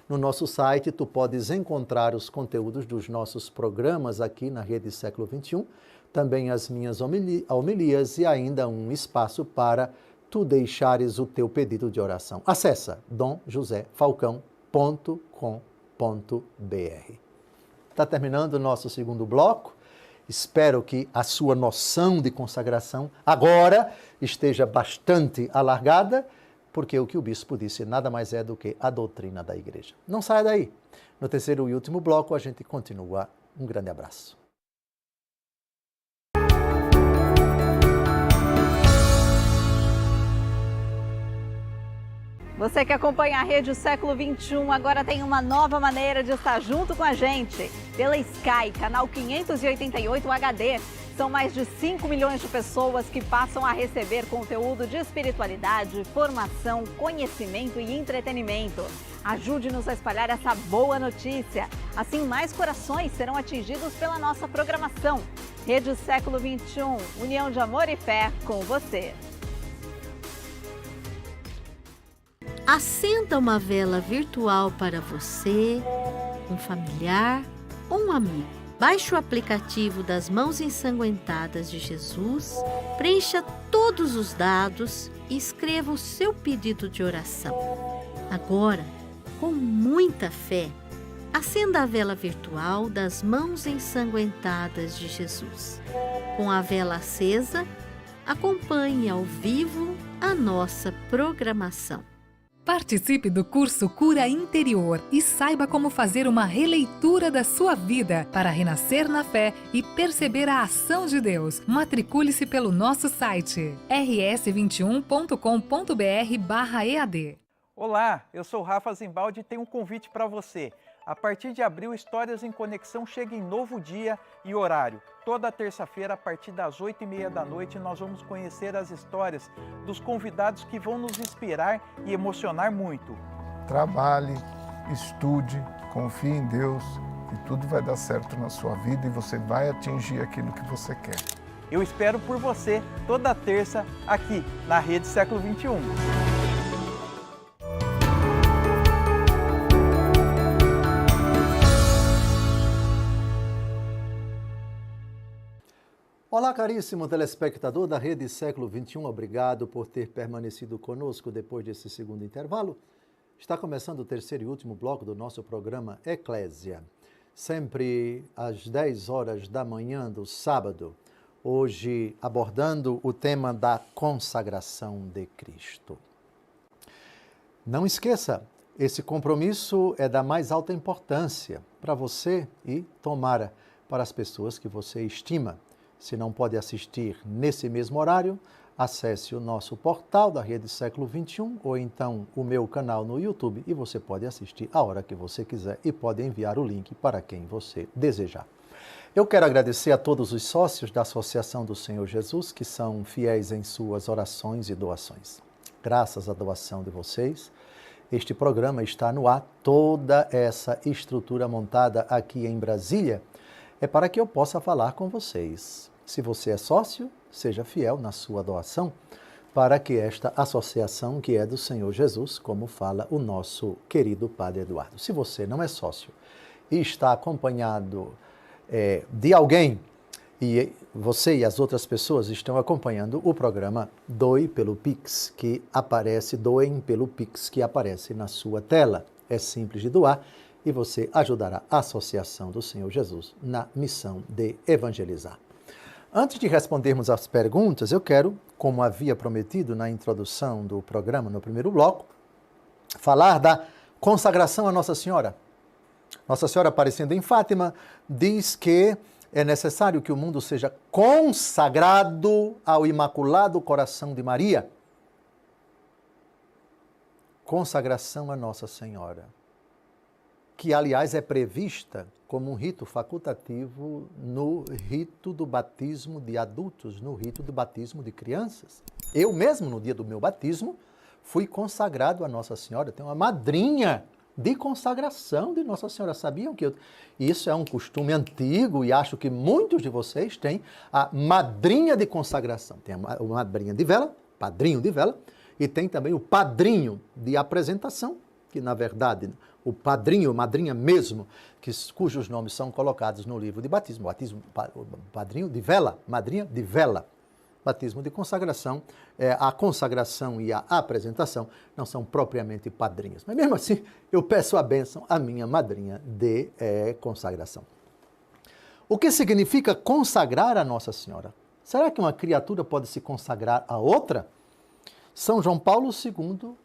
S1: No nosso site, tu podes encontrar os conteúdos dos nossos programas aqui na Rede Século XXI, também as minhas homilias e ainda um espaço para tu deixares o teu pedido de oração. Acesse domjosefalcão.com.br. Está terminando o nosso segundo bloco. Espero que a sua noção de consagração agora esteja bastante alargada, porque o que o bispo disse nada mais é do que a doutrina da igreja. Não saia daí. No terceiro e último bloco a gente continua. Um grande abraço.
S7: Você que acompanha a Rede Século XXI agora tem uma nova maneira de estar junto com a gente. Pela Sky, canal 588 HD. São mais de 5 milhões de pessoas que passam a receber conteúdo de espiritualidade, formação, conhecimento e entretenimento. Ajude-nos a espalhar essa boa notícia. Assim, mais corações serão atingidos pela nossa programação. Rede Século XXI, união de amor e fé com você.
S8: Acenda uma vela virtual para você, um familiar ou um amigo. Baixe o aplicativo das Mãos Ensanguentadas de Jesus, preencha todos os dados e escreva o seu pedido de oração. Agora, com muita fé, acenda a vela virtual das Mãos Ensanguentadas de Jesus. Com a vela acesa, acompanhe ao vivo a nossa programação.
S9: Participe do curso Cura Interior e saiba como fazer uma releitura da sua vida para renascer na fé e perceber a ação de Deus. Matricule-se pelo nosso site rs21.com.br/EAD.
S10: Olá, eu sou Rafa Zimbaldi e tenho um convite para você. A partir de abril, Histórias em Conexão chega em novo dia e horário. Toda terça-feira, a partir das 8h30 da noite, nós vamos conhecer as histórias dos convidados que vão nos inspirar e emocionar muito.
S11: Trabalhe, estude, confie em Deus e tudo vai dar certo na sua vida e você vai atingir aquilo que você quer.
S10: Eu espero por você toda terça aqui na Rede Século XXI.
S1: Olá, caríssimo telespectador da Rede Século XXI, obrigado por ter permanecido conosco depois desse segundo intervalo. Está começando o terceiro e último bloco do nosso programa Eclésia, sempre às 10 horas da manhã do sábado, hoje abordando o tema da consagração de Cristo. Não esqueça, esse compromisso é da mais alta importância para você e, tomara, para as pessoas que você estima. Se não pode assistir nesse mesmo horário, acesse o nosso portal da Rede Século XXI ou então o meu canal no YouTube e você pode assistir a hora que você quiser e pode enviar o link para quem você desejar. Eu quero agradecer a todos os sócios da Associação do Senhor Jesus que são fiéis em suas orações e doações. Graças à doação de vocês, este programa está no ar. Toda essa estrutura montada aqui em Brasília é para que eu possa falar com vocês. Se você é sócio, seja fiel na sua doação para que esta associação que é do Senhor Jesus, como fala o nosso querido Padre Eduardo. Se você não é sócio e está acompanhado de alguém e você e as outras pessoas estão acompanhando o programa, doem pelo Pix que aparece na sua tela. É simples de doar e você ajudará a Associação do Senhor Jesus na missão de evangelizar. Antes de respondermos às perguntas, eu quero, como havia prometido na introdução do programa, no primeiro bloco, falar da consagração à Nossa Senhora. Nossa Senhora aparecendo em Fátima diz que é necessário que o mundo seja consagrado ao Imaculado Coração de Maria. Consagração à Nossa Senhora, que aliás é prevista como um rito facultativo no rito do batismo de adultos, no rito do batismo de crianças. Eu mesmo, no dia do meu batismo, fui consagrado a Nossa Senhora. Tenho uma madrinha de consagração de Nossa Senhora. Sabiam que isso é um costume antigo e acho que muitos de vocês têm a madrinha de consagração. Tem a madrinha de vela, padrinho de vela, e tem também o padrinho de apresentação, que na verdade o padrinho, madrinha mesmo, cujos nomes são colocados no livro de batismo. Padrinho de vela, madrinha de vela. Batismo de consagração, a consagração e a apresentação não são propriamente padrinhos. Mas mesmo assim, eu peço a bênção à minha madrinha de consagração. O que significa consagrar a Nossa Senhora? Será que uma criatura pode se consagrar a outra? São João Paulo II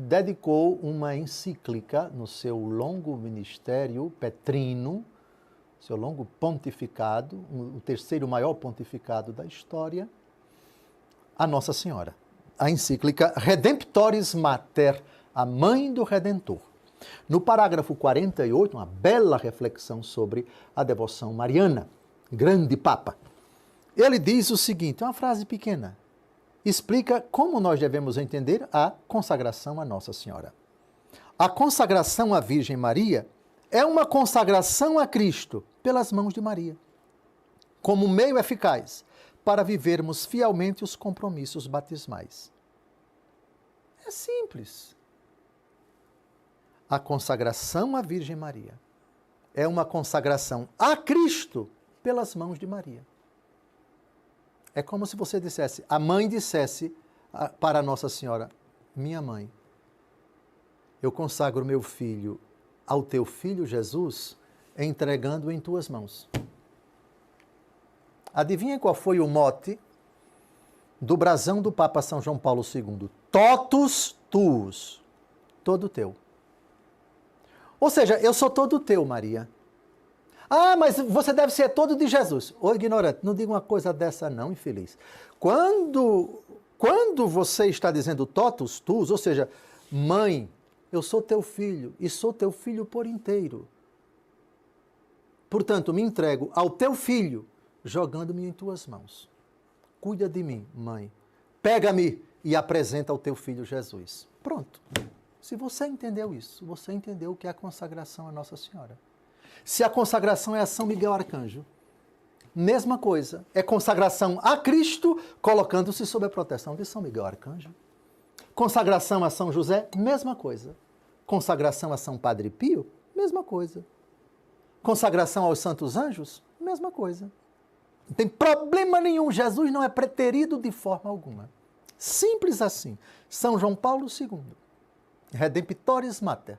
S1: dedicou uma encíclica no seu longo ministério petrino, seu longo pontificado, o terceiro maior pontificado da história, a Nossa Senhora. A encíclica Redemptoris Mater, a Mãe do Redentor. No parágrafo 48, uma bela reflexão sobre a devoção mariana, grande Papa. Ele diz o seguinte, uma frase pequena, explica como nós devemos entender a consagração à Nossa Senhora. A consagração à Virgem Maria é uma consagração a Cristo pelas mãos de Maria, como meio eficaz para vivermos fielmente os compromissos batismais. É simples. A consagração à Virgem Maria é uma consagração a Cristo pelas mãos de Maria. É como se você dissesse, a mãe dissesse para Nossa Senhora, minha mãe, eu consagro meu filho ao teu filho Jesus, entregando-o em tuas mãos. Adivinha qual foi o mote do brasão do Papa São João Paulo II? Totus tuus, todo teu. Ou seja, eu sou todo teu, Maria. Ah, mas você deve ser todo de Jesus. Ô ignorante, não diga uma coisa dessa não, infeliz. Quando você está dizendo totus tuus, ou seja, mãe, eu sou teu filho e sou teu filho por inteiro. Portanto, me entrego ao teu filho, jogando-me em tuas mãos. Cuida de mim, mãe. Pega-me e apresenta ao teu filho Jesus. Pronto. Se você entendeu isso, você entendeu o que é a consagração à Nossa Senhora. Se a consagração é a São Miguel Arcanjo, mesma coisa, é consagração a Cristo, colocando-se sob a proteção de São Miguel Arcanjo. Consagração a São José, mesma coisa. Consagração a São Padre Pio, mesma coisa. Consagração aos santos anjos, mesma coisa. Não tem problema nenhum, Jesus não é preterido de forma alguma. Simples assim. São João Paulo II, Redemptoris Mater,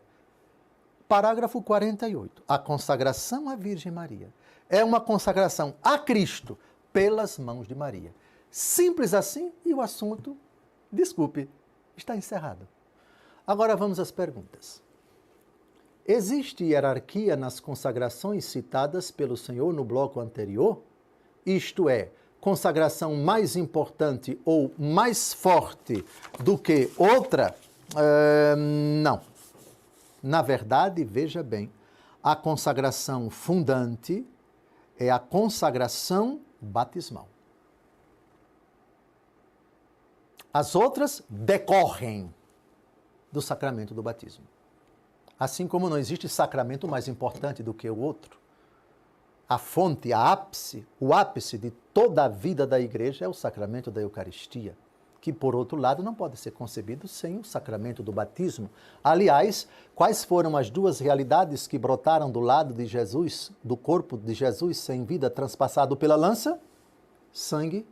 S1: parágrafo 48. A consagração à Virgem Maria é uma consagração a Cristo pelas mãos de Maria. Simples assim e o assunto, desculpe, está encerrado. Agora vamos às perguntas. Existe hierarquia nas consagrações citadas pelo Senhor no bloco anterior? Isto é, consagração mais importante ou mais forte do que outra? Não. Na verdade, veja bem, a consagração fundante é a consagração batismal. As outras decorrem do sacramento do batismo. Assim como não existe sacramento mais importante do que o outro, a fonte, o ápice de toda a vida da igreja é o sacramento da Eucaristia, que, por outro lado, não pode ser concebido sem o sacramento do batismo. Aliás, quais foram as duas realidades que brotaram do lado de Jesus, do corpo de Jesus sem vida, transpassado pela lança? Sangue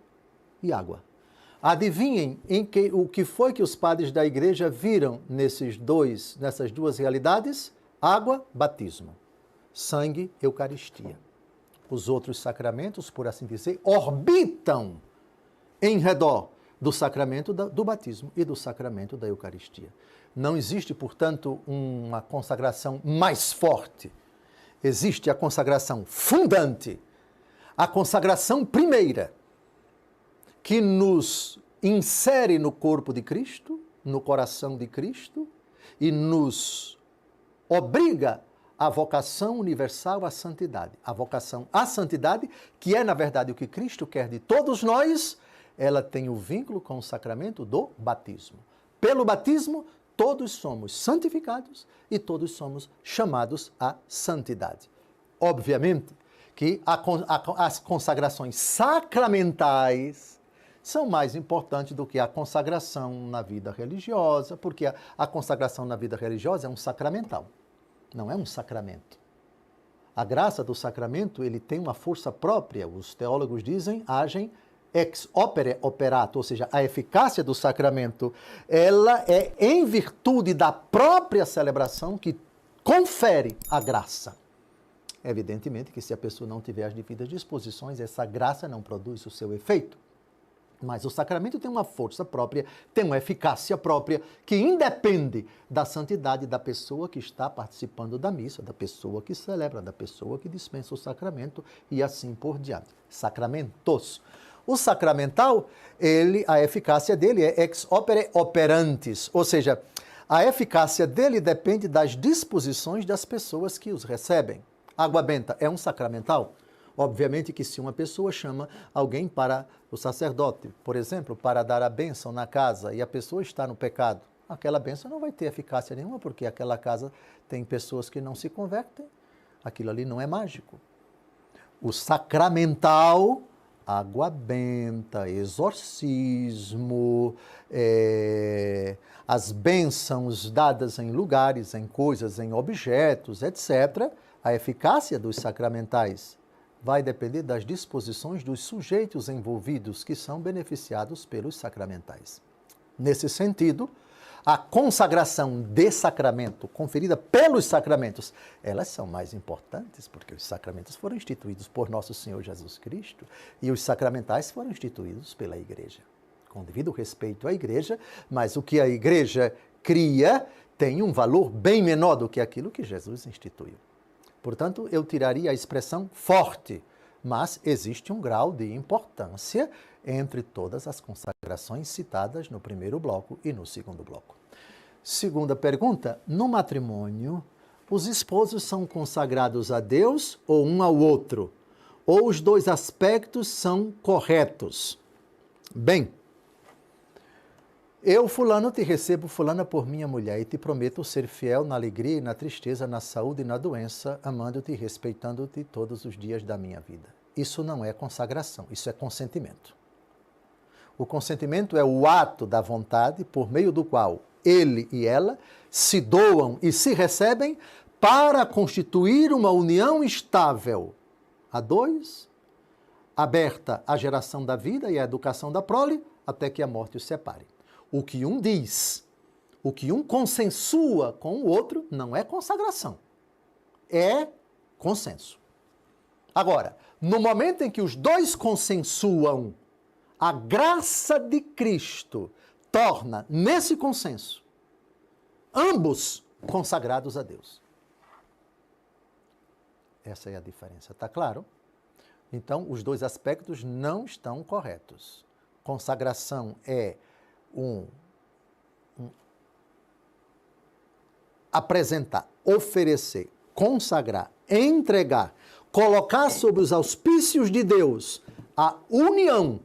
S1: e água. Adivinhem o que foi que os padres da igreja viram nessas duas realidades? Água, batismo. Sangue, Eucaristia. Os outros sacramentos, por assim dizer, orbitam em redor do sacramento do batismo e do sacramento da Eucaristia. Não existe, portanto, uma consagração mais forte. Existe a consagração fundante, a consagração primeira, que nos insere no corpo de Cristo, no coração de Cristo, e nos obriga à vocação universal à santidade. A vocação à santidade, que é, na verdade, o que Cristo quer de todos nós, ela tem o vínculo com o sacramento do batismo. Pelo batismo, todos somos santificados e todos somos chamados à santidade. Obviamente que as consagrações sacramentais são mais importantes do que a consagração na vida religiosa, porque a consagração na vida religiosa é um sacramental, não é um sacramento. A graça do sacramento, ele tem uma força própria, os teólogos dizem, agem ex opere operato, ou seja, a eficácia do sacramento, ela é em virtude da própria celebração que confere a graça. Evidentemente que se a pessoa não tiver as devidas disposições, essa graça não produz o seu efeito. Mas o sacramento tem uma força própria, tem uma eficácia própria, que independe da santidade da pessoa que está participando da missa, da pessoa que celebra, da pessoa que dispensa o sacramento e assim por diante. Sacramentos. O sacramental, a eficácia dele é ex opere operantes, ou seja, a eficácia dele depende das disposições das pessoas que os recebem. Água benta é um sacramental? Obviamente que se uma pessoa chama alguém para o sacerdote, por exemplo, para dar a bênção na casa e a pessoa está no pecado, aquela bênção não vai ter eficácia nenhuma, porque aquela casa tem pessoas que não se convertem, aquilo ali não é mágico. O sacramental, água benta, exorcismo, as bênçãos dadas em lugares, em coisas, em objetos, etc., a eficácia dos sacramentais vai depender das disposições dos sujeitos envolvidos que são beneficiados pelos sacramentais. Nesse sentido, a consagração de sacramento conferida pelos sacramentos, elas são mais importantes porque os sacramentos foram instituídos por nosso Senhor Jesus Cristo e os sacramentais foram instituídos pela Igreja. Com devido respeito à Igreja, mas o que a Igreja cria tem um valor bem menor do que aquilo que Jesus instituiu. Portanto, eu tiraria a expressão forte, mas existe um grau de importância entre todas as consagrações citadas no primeiro bloco e no segundo bloco. Segunda pergunta, no matrimônio, os esposos são consagrados a Deus ou um ao outro? Ou os dois aspectos são corretos? Bem, eu, fulano, te recebo, fulana, por minha mulher, e te prometo ser fiel na alegria e na tristeza, na saúde e na doença, amando-te e respeitando-te todos os dias da minha vida. Isso não é consagração, isso é consentimento. O consentimento é o ato da vontade por meio do qual ele e ela se doam e se recebem para constituir uma união estável a dois, aberta à geração da vida e à educação da prole, até que a morte os separe. O que um diz, o que um consensua com o outro, não é consagração, é consenso. Agora, no momento em que os dois consensuam, a graça de Cristo torna, nesse consenso, ambos consagrados a Deus. Essa é a diferença, está claro? Então, os dois aspectos não estão corretos. Consagração é apresentar, oferecer, consagrar, entregar, colocar sob os auspícios de Deus a união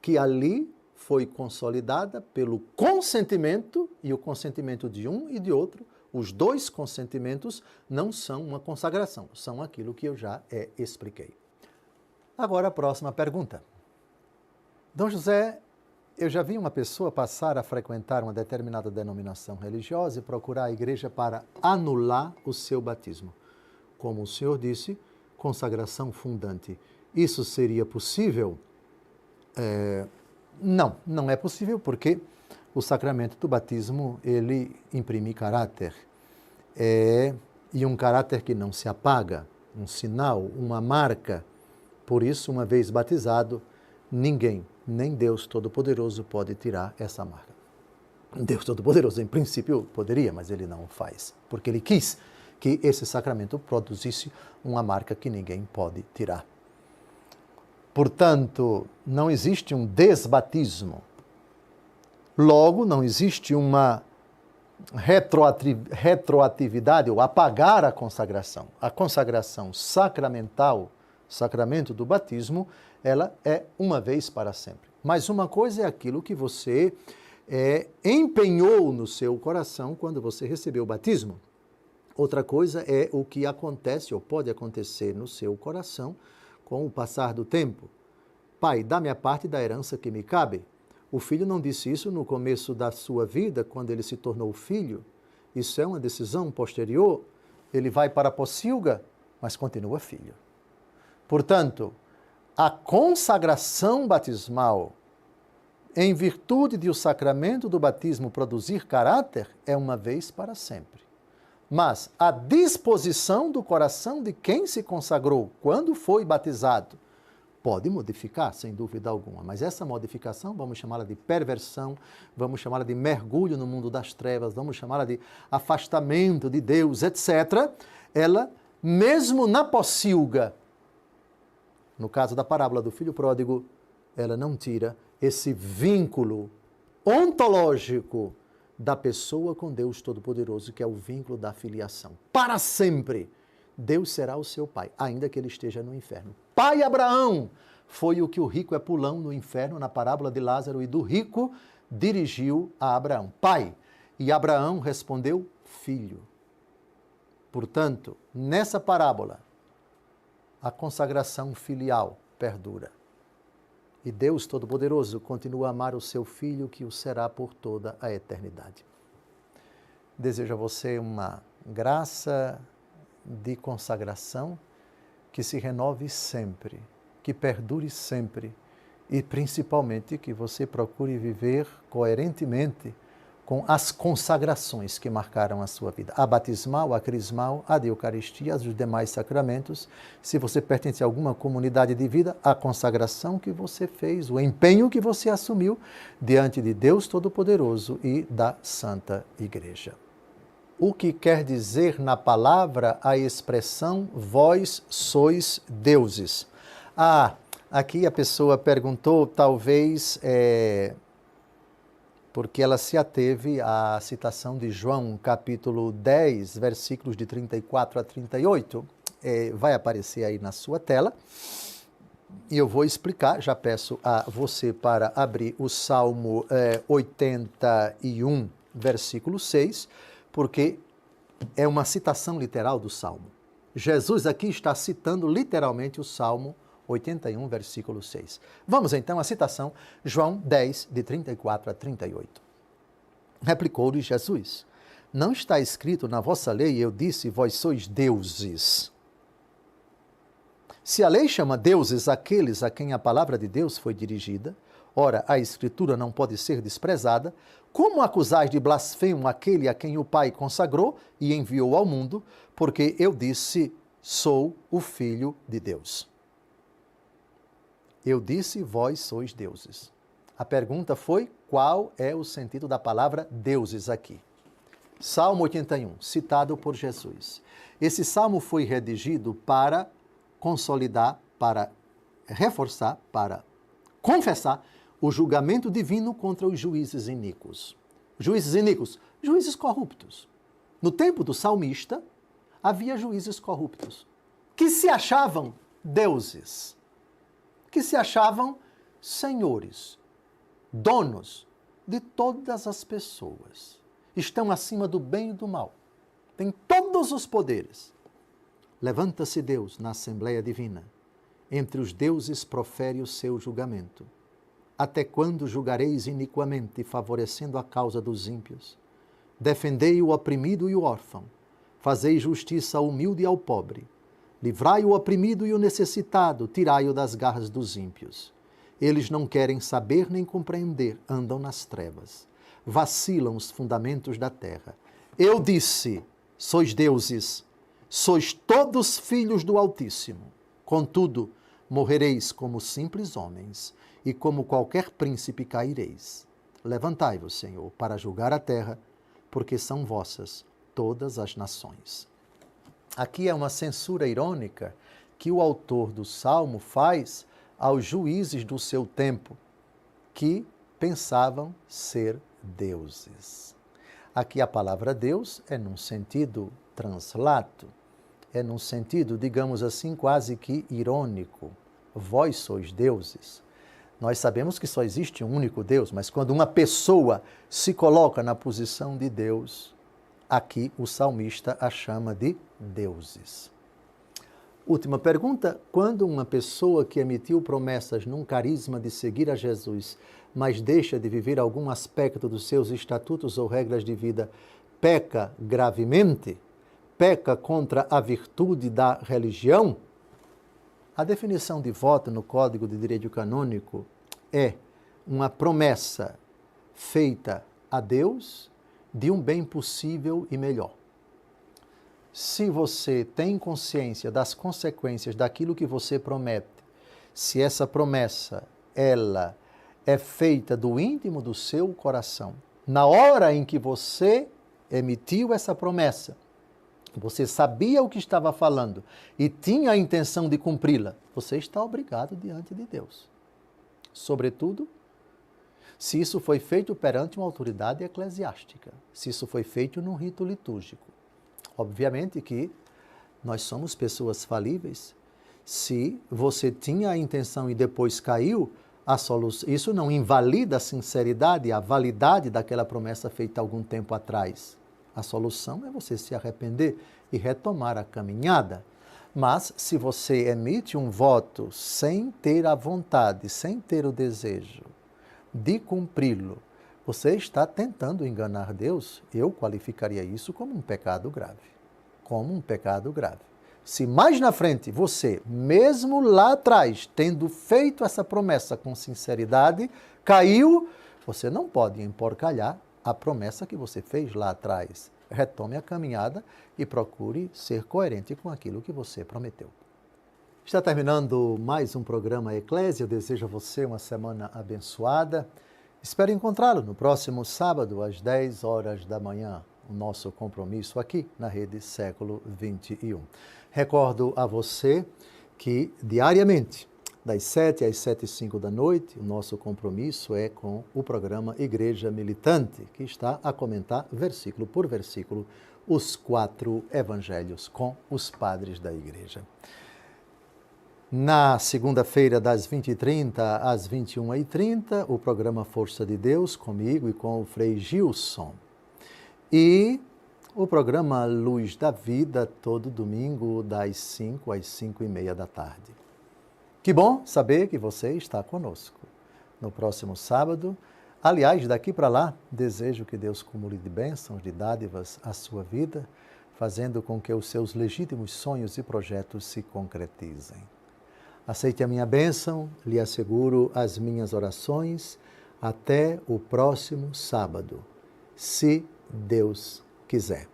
S1: que ali foi consolidada pelo consentimento, e o consentimento de um e de outro, os dois consentimentos não são uma consagração, são aquilo que eu já expliquei. Agora a próxima pergunta. Dom José, eu já vi uma pessoa passar a frequentar uma determinada denominação religiosa e procurar a igreja para anular o seu batismo. Como o senhor disse, consagração fundante. Isso seria possível? Não é possível porque o sacramento do batismo, ele imprime caráter. E um caráter que não se apaga, um sinal, uma marca. Por isso, uma vez batizado, ninguém, nem Deus Todo-Poderoso, pode tirar essa marca. Deus Todo-Poderoso, em princípio, poderia, mas Ele não faz, porque Ele quis que esse sacramento produzisse uma marca que ninguém pode tirar. Portanto, não existe um desbatismo. Logo, não existe uma retroatividade ou apagar a consagração. A consagração sacramental, sacramento do batismo, ela é uma vez para sempre. Mas uma coisa é aquilo que você empenhou no seu coração quando você recebeu o batismo. Outra coisa é o que acontece ou pode acontecer no seu coração com o passar do tempo. Pai, dá-me a parte da herança que me cabe. O filho não disse isso no começo da sua vida, quando ele se tornou filho. Isso é uma decisão posterior. Ele vai para a pocilga, mas continua filho. Portanto, a consagração batismal, em virtude de o sacramento do batismo produzir caráter, é uma vez para sempre. Mas a disposição do coração de quem se consagrou quando foi batizado pode modificar, sem dúvida alguma. Mas essa modificação, vamos chamá-la de perversão, vamos chamá-la de mergulho no mundo das trevas, vamos chamá-la de afastamento de Deus, etc. Ela, mesmo na pocilga, no caso da parábola do filho pródigo, ela não tira esse vínculo ontológico da pessoa com Deus Todo-Poderoso, que é o vínculo da filiação. Para sempre, Deus será o seu pai, ainda que ele esteja no inferno. Pai Abraão foi o que o rico Epulão no inferno, na parábola de Lázaro e do rico, dirigiu a Abraão. Pai. E Abraão respondeu, filho. Portanto, nessa parábola, a consagração filial perdura. E Deus Todo-Poderoso continua a amar o seu Filho, que o será por toda a eternidade. Desejo a você uma graça de consagração que se renove sempre, que perdure sempre e, principalmente, que você procure viver coerentemente com as consagrações que marcaram a sua vida. A batismal, a crismal, a de Eucaristia, os demais sacramentos. Se você pertence a alguma comunidade de vida, a consagração que você fez, o empenho que você assumiu diante de Deus Todo-Poderoso e da Santa Igreja. O que quer dizer na palavra a expressão vós sois deuses? Aqui a pessoa perguntou, talvez... porque ela se ateve à citação de João, capítulo 10, versículos de 34 a 38. Vai aparecer aí na sua tela. E eu vou explicar, já peço a você para abrir o Salmo 81, versículo 6, porque é uma citação literal do Salmo. Jesus aqui está citando literalmente o Salmo 81, versículo 6. Vamos então à citação, João 10, de 34 a 38. Replicou-lhe Jesus, não está escrito na vossa lei, eu disse, vós sois deuses. Se a lei chama deuses aqueles a quem a palavra de Deus foi dirigida, ora, a Escritura não pode ser desprezada, como acusais de blasfemo aquele a quem o Pai consagrou e enviou ao mundo, porque eu disse, sou o Filho de Deus. Eu disse, vós sois deuses. A pergunta foi, qual é o sentido da palavra deuses aqui? Salmo 81, citado por Jesus. Esse salmo foi redigido para consolidar, para reforçar, para confessar o julgamento divino contra os juízes iníquos. Juízes iníquos, juízes corruptos. No tempo do salmista, havia juízes corruptos, que se achavam deuses, que se achavam senhores, donos de todas as pessoas. Estão acima do bem e do mal. Têm todos os poderes. Levanta-se Deus na Assembleia Divina. Entre os deuses profere o seu julgamento. Até quando julgareis iniquamente, favorecendo a causa dos ímpios? Defendei o oprimido e o órfão. Fazei justiça ao humilde e ao pobre. Livrai o oprimido e o necessitado, tirai-o das garras dos ímpios. Eles não querem saber nem compreender, andam nas trevas. Vacilam os fundamentos da terra. Eu disse, sois deuses, sois todos filhos do Altíssimo. Contudo, Morrereis como simples homens, e como qualquer príncipe caireis. Levantai-vos, Senhor, para julgar a terra, porque são vossas todas as nações. Aqui é uma censura irônica que o autor do Salmo faz aos juízes do seu tempo, que pensavam ser deuses. Aqui a palavra Deus é num sentido translato, é num sentido, digamos assim, quase que irônico. Vós sois deuses. Nós sabemos que só existe um único Deus, mas quando uma pessoa se coloca na posição de Deus, aqui o salmista a chama de deuses. Última pergunta: quando uma pessoa que emitiu promessas num carisma de seguir a Jesus, mas deixa de viver algum aspecto dos seus estatutos ou regras de vida, peca gravemente? Peca contra a virtude da religião? A definição de voto no Código de Direito Canônico é uma promessa feita a Deus de um bem possível e melhor. Se você tem consciência das consequências daquilo que você promete, se essa promessa, ela é feita do íntimo do seu coração, na hora em que você emitiu essa promessa, você sabia o que estava falando e tinha a intenção de cumpri-la, você está obrigado diante de Deus. Sobretudo, se isso foi feito perante uma autoridade eclesiástica, se isso foi feito num rito litúrgico. Obviamente que nós somos pessoas falíveis. Se você tinha a intenção e depois caiu, isso não invalida a sinceridade, a validade daquela promessa feita algum tempo atrás. A solução é você se arrepender e retomar a caminhada. Mas se você emite um voto sem ter a vontade, sem ter o desejo de cumpri-lo, você está tentando enganar Deus. Eu qualificaria isso como um pecado grave. Como um pecado grave. Se mais na frente você, mesmo lá atrás, tendo feito essa promessa com sinceridade, caiu, você não pode emporcalhar a promessa que você fez lá atrás. Retome a caminhada e procure ser coerente com aquilo que você prometeu. Está terminando mais um programa Eclésia. Eu desejo a você uma semana abençoada. Espero encontrá-lo no próximo sábado, às 10 horas da manhã. O nosso compromisso aqui na Rede Século XXI. Recordo a você que diariamente, das 7 às 7h05 da noite, o nosso compromisso é com o programa Igreja Militante, que está a comentar, versículo por versículo, os 4 evangelhos com os padres da Igreja. Na segunda-feira, das 20h30 às 21h30, o programa Força de Deus, comigo e com o Frei Gilson. E o programa Luz da Vida, todo domingo, das 5 às 5h30 da tarde. Que bom saber que você está conosco. No próximo sábado, aliás, daqui para lá, desejo que Deus cumule de bênçãos, de dádivas a sua vida, fazendo com que os seus legítimos sonhos e projetos se concretizem. Aceite a minha bênção, lhe asseguro as minhas orações. Até o próximo sábado, se Deus quiser.